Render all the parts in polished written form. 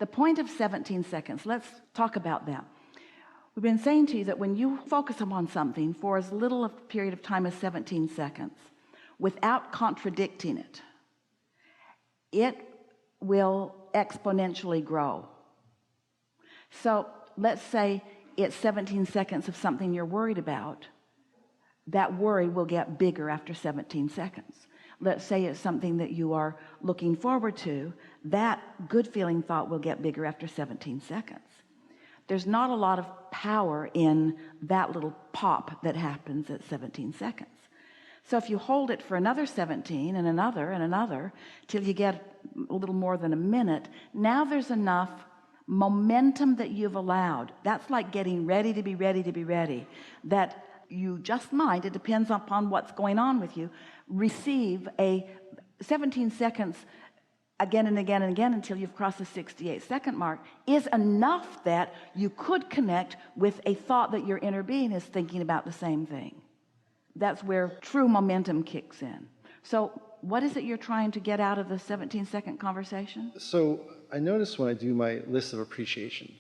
The point of 17 seconds, let's talk about that. We've been saying to you that when you focus upon something for as little a period of time as 17 seconds, without contradicting it, it will exponentially grow. So let's say it's 17 seconds of something you're worried about. That worry will get bigger after 17 seconds. Let's say it's something that you are looking forward to. That good feeling thought will get bigger after 17 seconds. There's not a lot of power in that little pop that happens at 17 seconds. So if you hold it for another 17 and another till you get a little more than a minute, now there's enough momentum that you've allowed. That's like getting ready to be ready, that you just might, it depends upon what's going on with you, receive a 17 seconds again and again and again until you've crossed the 68-second mark is enough that you could connect with a thought that your inner being is thinking about the same thing. That's where true momentum kicks in. So what is it you're trying to get out of the 17-second conversation? So I notice when I do my list of appreciation,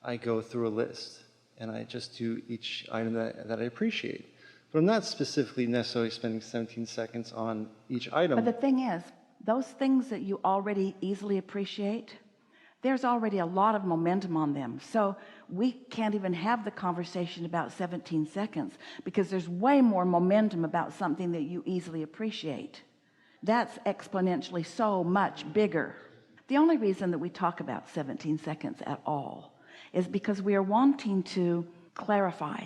I go through a list and I just do each item that I appreciate. But I'm not specifically necessarily spending 17 seconds on each item. But the thing is, those things that you already easily appreciate, there's already a lot of momentum on them. So we can't even have the conversation about 17 seconds because there's way more momentum about something that you easily appreciate. That's exponentially so much bigger. The only reason that we talk about 17 seconds at all is because we are wanting to clarify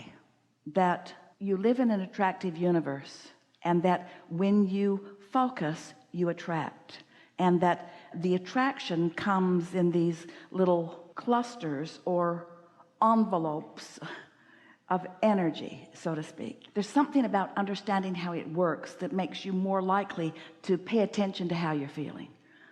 that you live in an attractive universe, and that when you focus, you attract, and that the attraction comes in these little clusters or envelopes of energy, so to speak. There's something about understanding how it works that makes you more likely to pay attention to how you're feeling.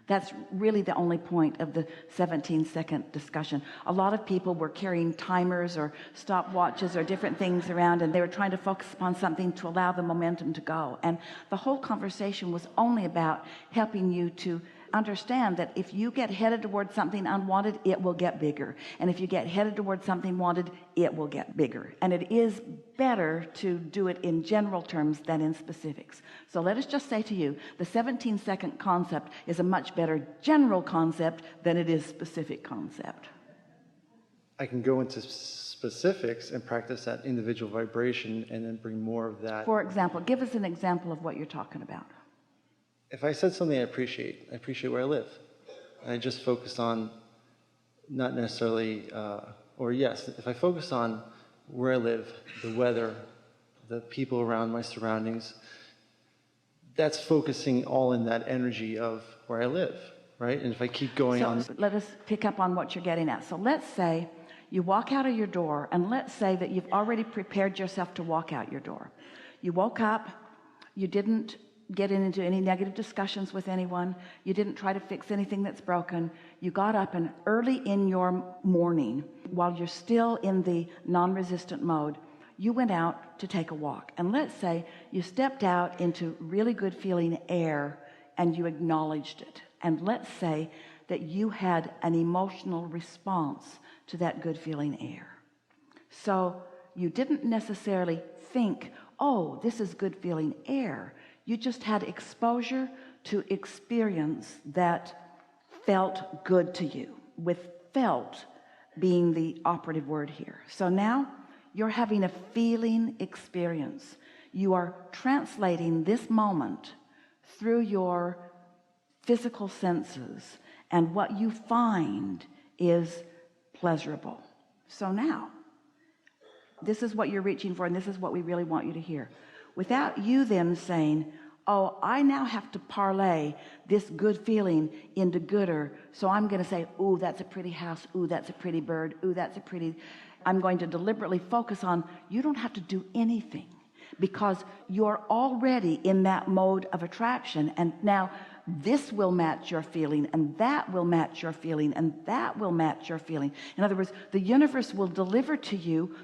That's really the only point of the 17-second discussion. A lot of people were carrying timers or stopwatches or different things around, and they were trying to focus upon something to allow the momentum to go. And the whole conversation was only about helping you to understand that if you get headed towards something unwanted, it will get bigger. And if you get headed towards something wanted, it will get bigger. And it is better to do it in general terms than in specifics. So let us just say to you, the 17-second concept is a much better general concept than it is specific concept. I can go into specifics and practice that individual vibration and then bring more of that. For example, give us an example of what you're talking about. If I said something I appreciate where I live. I just focused on not necessarily, if I focus on where I live, the weather, the people around my surroundings, that's focusing all in that energy of where I live, right? And if I keep going on. Let us pick up on what you're getting at. So let's say you walk out of your door, and let's say that you've already prepared yourself to walk out your door. You woke up, you didn't get into any negative discussions with anyone, you didn't try to fix anything that's broken. You got up, and early in your morning, while you're still in the non-resistant mode, you went out to take a walk. And let's say you stepped out into really good feeling air and you acknowledged it. And let's say that you had an emotional response to that good feeling air. So you didn't necessarily think, oh, this is good feeling air. You just had exposure to experience that felt good to you, with felt being the operative word here. So now you're having a feeling experience. You are translating this moment through your physical senses, and what you find is pleasurable. So now, this is what you're reaching for, and this is what we really want you to hear. Without you then saying, oh, I now have to parlay this good feeling into gooder, so I'm going to say, ooh, that's a pretty house, ooh, that's a pretty bird, ooh, that's a pretty... I'm going to deliberately focus on, you don't have to do anything, because you're already in that mode of attraction, and now this will match your feeling, and that will match your feeling, and that will match your feeling. In other words, the universe will deliver to you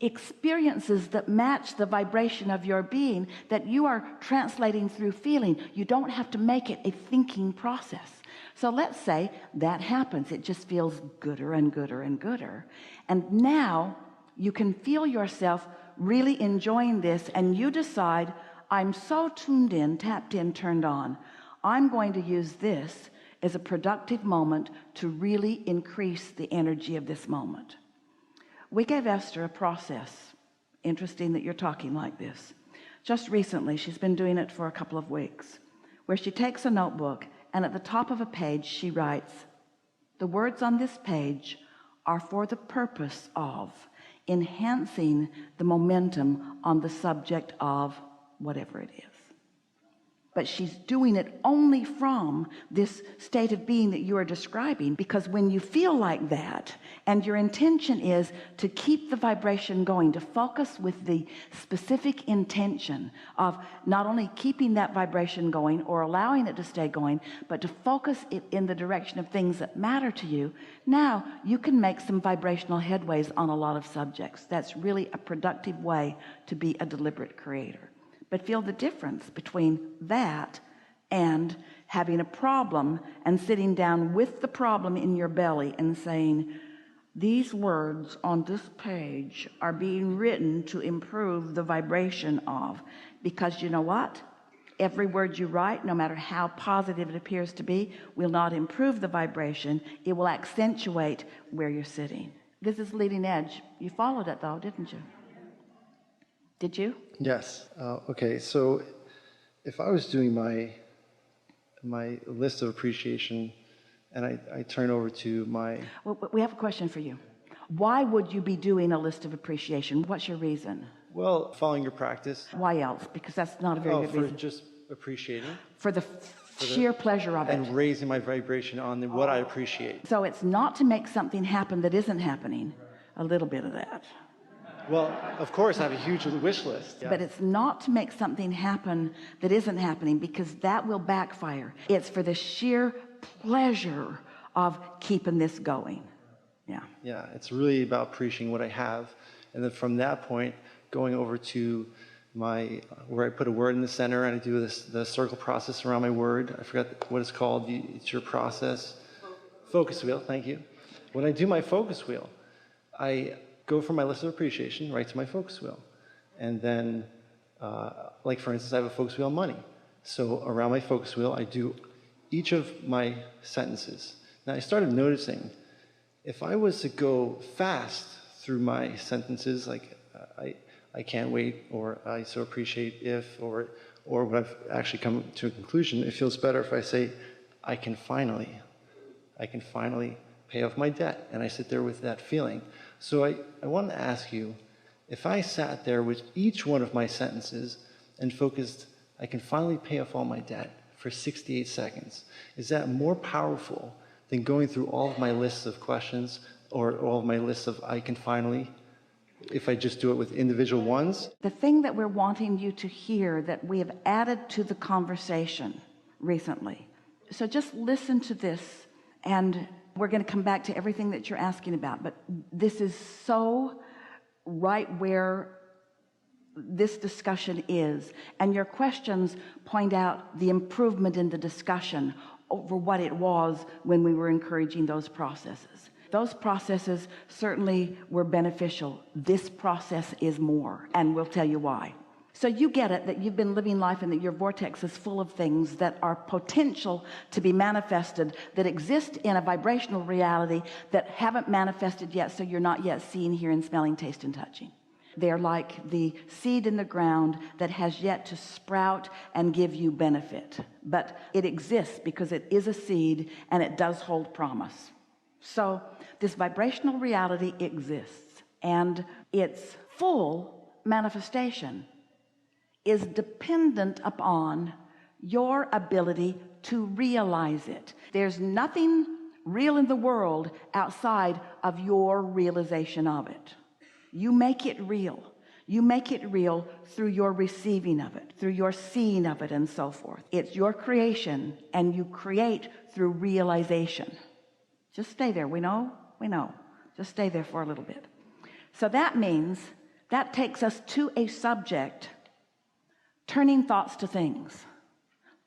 experiences that match the vibration of your being, that you are translating through feeling. You don't have to make it a thinking process. So let's say that happens. It just feels gooder and gooder and gooder. And now you can feel yourself really enjoying this, and you decide, I'm so tuned in, tapped in, turned on. I'm going to use this as a productive moment to really increase the energy of this moment. We gave Esther a process. Interesting that you're talking like this. Just recently, she's been doing it for a couple of weeks, where she takes a notebook, and at the top of a page she writes, the words on this page are for the purpose of enhancing the momentum on the subject of whatever it is. But she's doing it only from this state of being that you are describing, because when you feel like that and your intention is to keep the vibration going, to focus with the specific intention of not only keeping that vibration going or allowing it to stay going, but to focus it in the direction of things that matter to you, now you can make some vibrational headways on a lot of subjects. That's really a productive way to be a deliberate creator. But feel the difference between that and having a problem and sitting down with the problem in your belly and saying, these words on this page are being written to improve the vibration of, because you know what? Every word you write, no matter how positive it appears to be, will not improve the vibration. It will accentuate where you're sitting. This is leading edge. You followed it though, didn't you? Did you? Yes. Okay. So if I was doing my list of appreciation and I turn over to my... Well, we have a question for you. Why would you be doing a list of appreciation? What's your reason? Well, following your practice. Why else? Because that's not a very good reason. For just appreciating. For the sheer pleasure of it. And raising my vibration on what I appreciate. So it's not to make something happen that isn't happening. A little bit of that. Well, of course, I have a huge wish list. Yeah. But it's not to make something happen that isn't happening, because that will backfire. It's for the sheer pleasure of keeping this going. Yeah. Yeah, it's really about appreciating what I have. And then from that point, going over to where I put a word in the center and I do the circle process around my word. I forgot what it's called. It's your process. Focus wheel, thank you. When I do my focus wheel, I go from my list of appreciation right to my focus wheel. And then, like for instance, I have a focus wheel on money. So around my focus wheel, I do each of my sentences. Now I started noticing, if I was to go fast through my sentences, like I can't wait, or I so appreciate if, or when I've actually come to a conclusion, it feels better if I say, I can finally pay off my debt. And I sit there with that feeling. So I want to ask you, if I sat there with each one of my sentences and focused, I can finally pay off all my debt for 68 seconds, is that more powerful than going through all of my lists of questions or all of my lists of I can finally, if I just do it with individual ones? The thing that we're wanting you to hear that we have added to the conversation recently. So just listen to this, and we're going to come back to everything that you're asking about, but this is so right where this discussion is, and your questions point out the improvement in the discussion over what it was when we were encouraging those processes. Those processes certainly were beneficial. This process is more, and we'll tell you why. So you get it, that you've been living life and that your vortex is full of things that are potential to be manifested, that exist in a vibrational reality that haven't manifested yet, so you're not yet seeing, hearing, smelling, tasting, and touching. They're like the seed in the ground that has yet to sprout and give you benefit. But it exists because it is a seed and it does hold promise. So this vibrational reality exists, and its full manifestation is dependent upon your ability to realize it. There's nothing real in the world outside of your realization of it. You make it real. You make it real through your receiving of it, through your seeing of it, and so forth. It's your creation, and you create through realization. Just stay there. We know. Just stay there for a little bit. So that means that takes us to a subject, turning thoughts to things.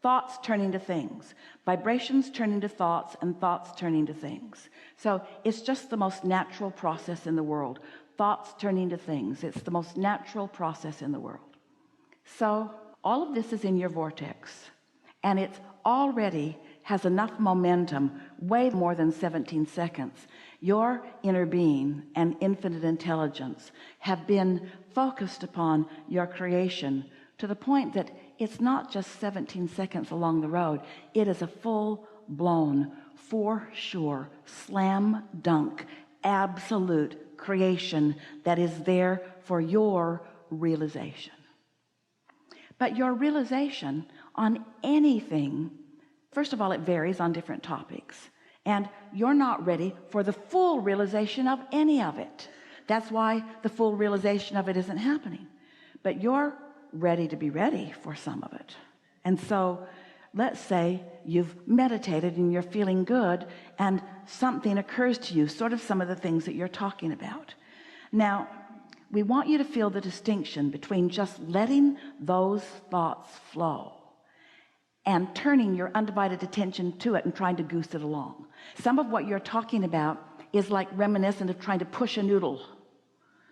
thoughts turn into things, vibrations turn into thoughts, and thoughts turn into things. So it's just the most natural process in the world. Thoughts turn into things. It's the most natural process in the world. So all of this is in your vortex, and it's already has enough momentum, way more than 17 seconds. Your inner being and infinite intelligence have been focused upon your creation to the point that it's not just 17 seconds along the road. It is a full-blown, for sure, slam dunk, absolute creation that is there for your realization. But your realization on anything, first of all, it varies on different topics, and you're not ready for the full realization of any of it. That's why the full realization of it isn't happening. But you're ready to be ready for some of it. And so let's say you've meditated and you're feeling good, and something occurs to you, sort of some of the things that you're talking about. Now, we want you to feel the distinction between just letting those thoughts flow and turning your undivided attention to it and trying to goose it along. Some of what you're talking about is like reminiscent of trying to push a noodle.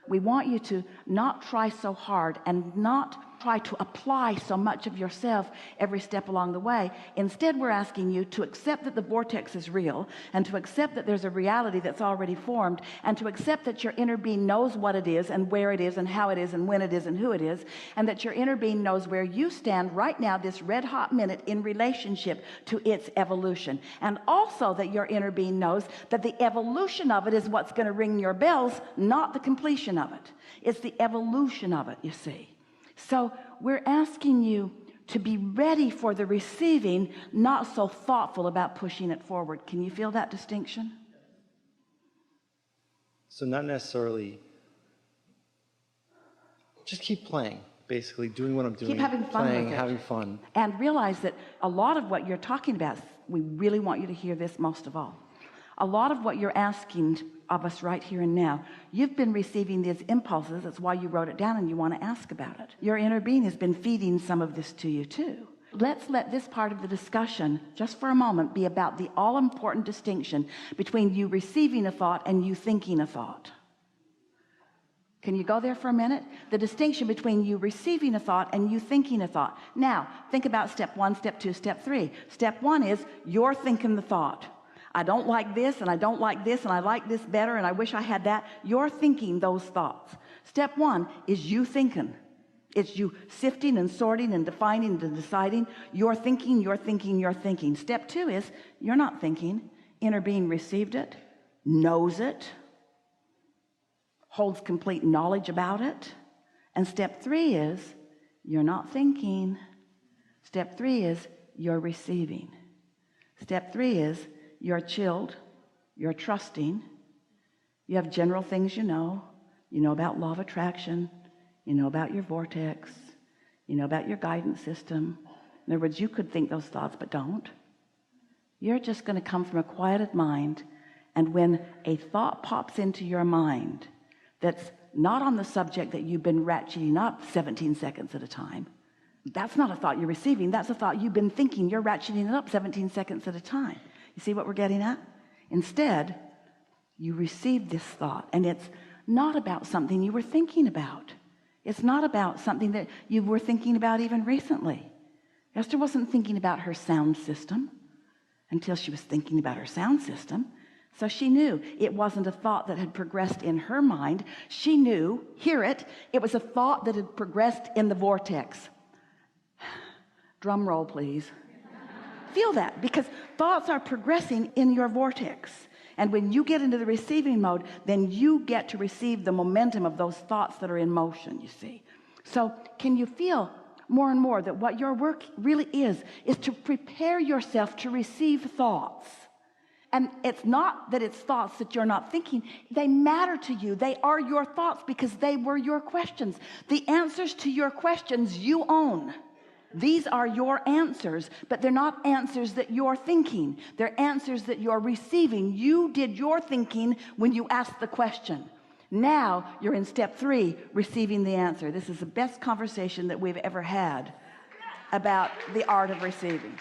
We want you to not try so hard and not try to apply so much of yourself every step along the way. Instead, we're asking you to accept that the vortex is real, and to accept that there's a reality that's already formed, and to accept that your inner being knows what it is and where it is and how it is and when it is and who it is, and that your inner being knows where you stand right now, this red hot minute, in relationship to its evolution. And also that your inner being knows that the evolution of it is what's going to ring your bells, not the completion of it. It's the evolution of it, you see. So we're asking you to be ready for the receiving, not so thoughtful about pushing it forward. Can you feel that distinction? So not necessarily, just keep playing, basically doing what I'm doing. Keep having fun playing, with it. having fun. And realize that a lot of what you're talking about, we really want you to hear this most of all. A lot of what you're asking of us right here and now, you've been receiving these impulses. That's why you wrote it down and you want to ask about it. Your inner being has been feeding some of this to you too. Let's let this part of the discussion, just for a moment, be about the all-important distinction between you receiving a thought and you thinking a thought. Can you go there for a minute? The distinction between you receiving a thought and you thinking a thought. Now, think about step 1, step 2, step 3. Step 1 is you're thinking the thought. I don't like this, and I don't like this, and I like this better, and I wish I had that. You're thinking those thoughts. Step 1 is you thinking. It's you sifting and sorting and defining and deciding. You're thinking, you're thinking, you're thinking. Step 2 is you're not thinking. Inner being received it, knows it, holds complete knowledge about it. And step 3 is you're not thinking. Step 3 is you're receiving. Step 3 is you're chilled, you're trusting, you have general things you know about law of attraction, you know about your vortex, you know about your guidance system. In other words, you could think those thoughts, but don't. You're just going to come from a quieted mind, and when a thought pops into your mind that's not on the subject that you've been ratcheting up 17 seconds at a time, that's not a thought you're receiving, that's a thought you've been thinking, you're ratcheting it up 17 seconds at a time. You see what we're getting at? Instead, you receive this thought, and it's not about something you were thinking about. It's not about something that you were thinking about even recently. Esther wasn't thinking about her sound system until she was thinking about her sound system. So she knew it wasn't a thought that had progressed in her mind. She knew, hear it, it was a thought that had progressed in the vortex. Drum roll, please. Feel that, because thoughts are progressing in your vortex. And when you get into the receiving mode, then you get to receive the momentum of those thoughts that are in motion, you see. So can you feel more and more that what your work really is to prepare yourself to receive thoughts? And it's not that it's thoughts that you're not thinking. They matter to you. They are your thoughts because they were your questions. The answers to your questions you own. These are your answers, but they're not answers that you're thinking. They're answers that you're receiving. You did your thinking when you asked the question. Now you're in step 3, receiving the answer. This is the best conversation that we've ever had. about the art of receiving.